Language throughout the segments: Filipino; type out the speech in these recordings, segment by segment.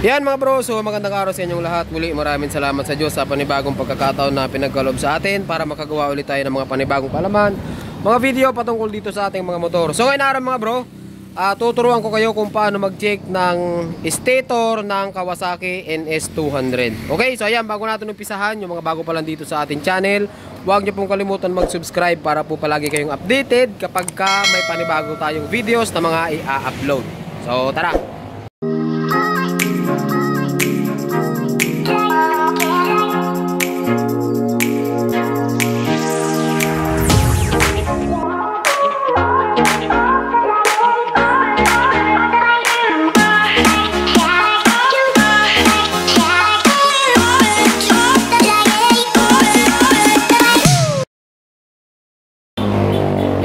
Yan mga bro, so magandang araw sa inyong lahat. Muli maraming salamat sa Diyos sa panibagong pagkakataon na pinagkaloob sa atin para makagawa ulit tayo ng mga panibagong kalaman, mga video patungkol dito sa ating mga motor. So ngayon araw mga bro, tuturuan ko kayo kung paano mag-check ng stator ng Kawasaki NS200. Okay, so ayan, bago natin umpisahan, yung mga bago pa lang dito sa ating channel, huwag niyo pong kalimutan mag-subscribe para po palagi kayong updated kapag may panibago tayong videos na mga i-upload. So tara!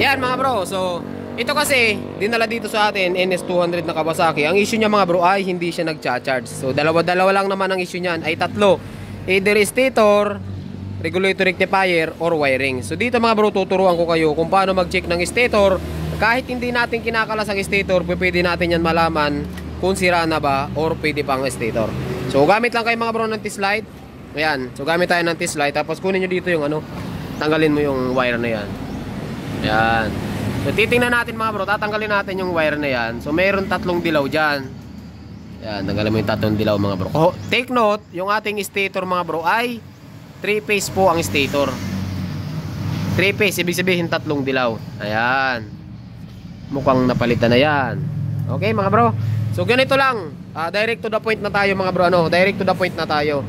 Yan mga bro, so ito kasi dinala dito sa atin NS200 na Kawasaki. Ang issue niya mga bro ay hindi siya nagcha-charge. So dalawa-dalawa lang naman ang issue niyan, ay tatlo. Either stator, regulator rectifier, or wiring. So dito mga bro, tuturuan ko kayo kung paano mag-check ng stator. Kahit hindi natin kinakalas ang stator, pwede natin yan malaman kung sira na ba or pwede pang stator. So gamit lang kayo mga bro ng test light. Ayan, so gamit tayo ng test light. Tapos kunin nyo dito yung tanggalin mo yung wire na yan. Yan. So titingnan natin mga bro, tatanggalin natin yung wire na yan. So mayroon tatlong dilaw dyan. Yan, tanggalin mo yung tatlong dilaw mga bro. Oh, take note, yung ating stator mga bro ay 3-phase po ang stator. 3-phase, ibig sabihin tatlong dilaw. Ayan. Mukhang napalitan na yan. Okay mga bro. So ganito lang, direct to the point na tayo mga bro. Direct to the point na tayo.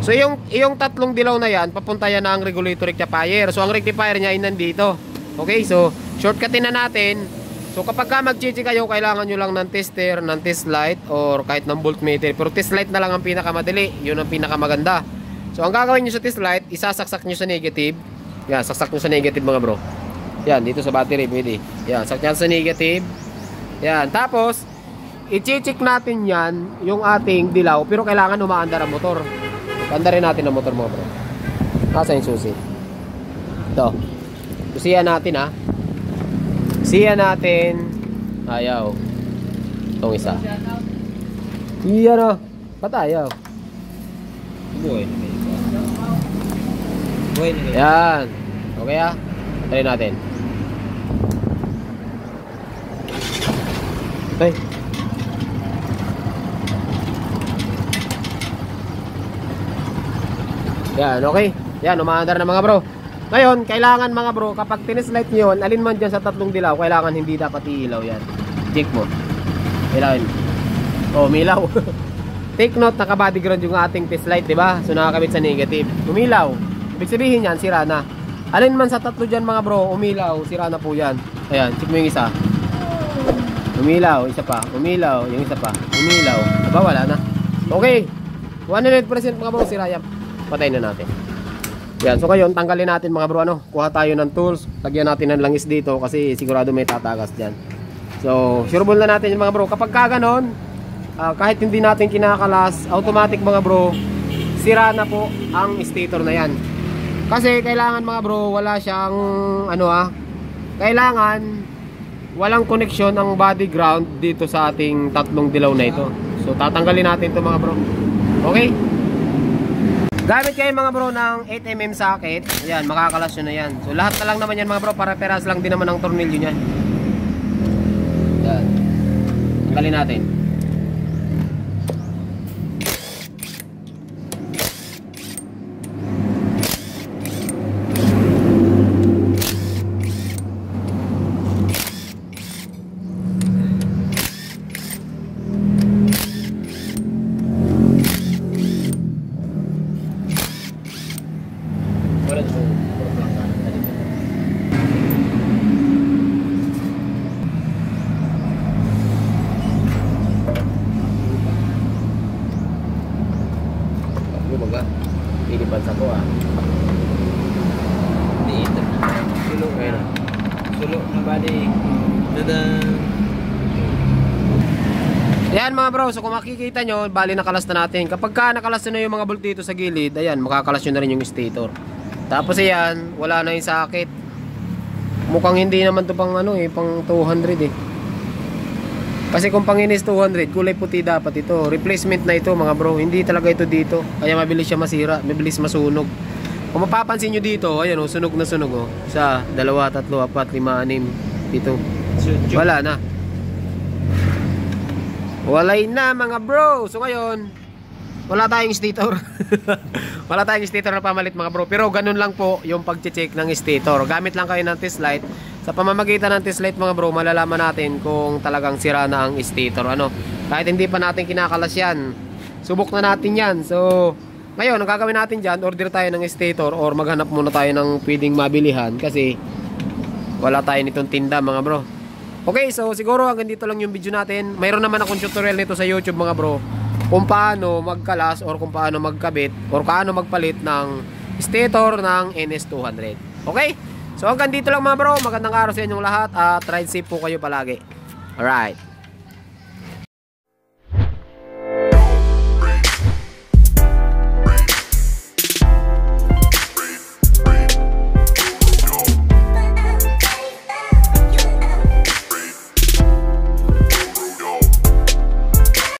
So yung tatlong dilaw na yan, papunta yan na ang regulator rectifier. So ang rectifier niya ay nandito. Okay, so shortcutin na natin. So kapag mag-check kayo, kailangan nyo lang ng tester, ng test light, or kahit ng voltmeter. Pero test light na lang ang pinakamadali, yun ang pinakamaganda. So ang gagawin nyo sa test light, isasaksak nyo sa negative. Yan, saksak nyo sa negative mga bro. Yan, dito sa battery, pwede. Yan, saksak sa negative. Yan, tapos i-check natin yan, yung ating dilaw. Pero kailangan umaandar ang motor. Andarin natin ang motor mga bro. Nasa yung susi. Ito. Siya natin siya natin. Ayaw. Itong isa. Iyan ba't ayaw? Buhay. Yan. Okay try natin. Ay. Yan, okay. Yan, umaandar na mga bro. Ngayon, kailangan mga bro, kapag tinislight nyo yun, alin man dyan sa tatlong dilaw, kailangan hindi dapat iilaw yan. Check mo. Ilawin. Oh, umilaw. Take note, naka-body ground yung ating test light, diba? So, nakakabit sa negative. Umilaw. Ibig sabihin yan, sira na. Alin man sa tatlo dyan mga bro, umilaw, sira na po yan. Ayan, check mo yung isa. Umilaw, isa pa. Umilaw, yung isa pa. Umilaw. Aba, wala na. Okay. 100% mga bro, sira yan. Patay na natin. Yan, so ngayon tanggalin natin mga bro, kuha tayo ng tools, lagyan natin ng langis dito kasi sigurado may tatagas diyan. So, sureball na natin yung mga bro. Kapag kaganon, kahit hindi natin kinakalas, automatic mga bro, sira na po ang stator na yan. Kasi kailangan mga bro, wala siyang kailangan walang connection ang body ground dito sa ating tatlong dilaw na ito. So, tatanggalin natin ito mga bro. Okay? Gamit kayo mga bro ng 8mm socket. Ayan, makakalas nyo na yan. So lahat na lang naman yan mga bro, para peras lang din naman ang tornilyo nyan. Ayan. Tanggalin natin. Ilipan sa ko dito. Sulok na. Sulok na bali. Dadan. Ayan mga bro, so kung makikita nyo, bali nakalas na natin. Kapag nakalas na yung mga bolt dito sa gilid, ayan, makakalas nyo na rin yung stator. Tapos ayan, wala na yung socket. Mukhang hindi naman to pang pang 200 eh. Kasi kung pang NS200, kulay puti dapat ito. Replacement na ito mga bro. Hindi talaga ito dito. Kaya mabilis siya masira, mabilis masunog. Kung mapapansin nyo dito, ayan oh, sunog na sunog oh. 1, 2, 3, 4, 5, 6, 7. Wala na. Walay na mga bro. So ngayon, wala tayong stator. Wala tayong stator na pamalit mga bro. Pero ganun lang po yung pag-check ng stator. Gamit lang kayo ng test light. Sa pamamagitan ng test light mga bro, malalaman natin kung talagang sira na ang stator. Ano? Kahit hindi pa natin kinakalas yan, subok na natin yan. So ngayon, ang gagawin natin dyan, order tayo ng stator or maghanap muna tayo ng pwedeng mabilihan kasi wala tayo nitong tinda mga bro. Okay, so siguro hanggang dito lang yung video natin. Mayroon naman akong tutorial nito sa YouTube mga bro, kung paano magkalas or kung paano magkabit or paano magpalit ng stator ng NS200. Okay? So hanggang dito lang mga bro. Magandang araw sa inyong lahat at ride safe po kayo palagi. Alright.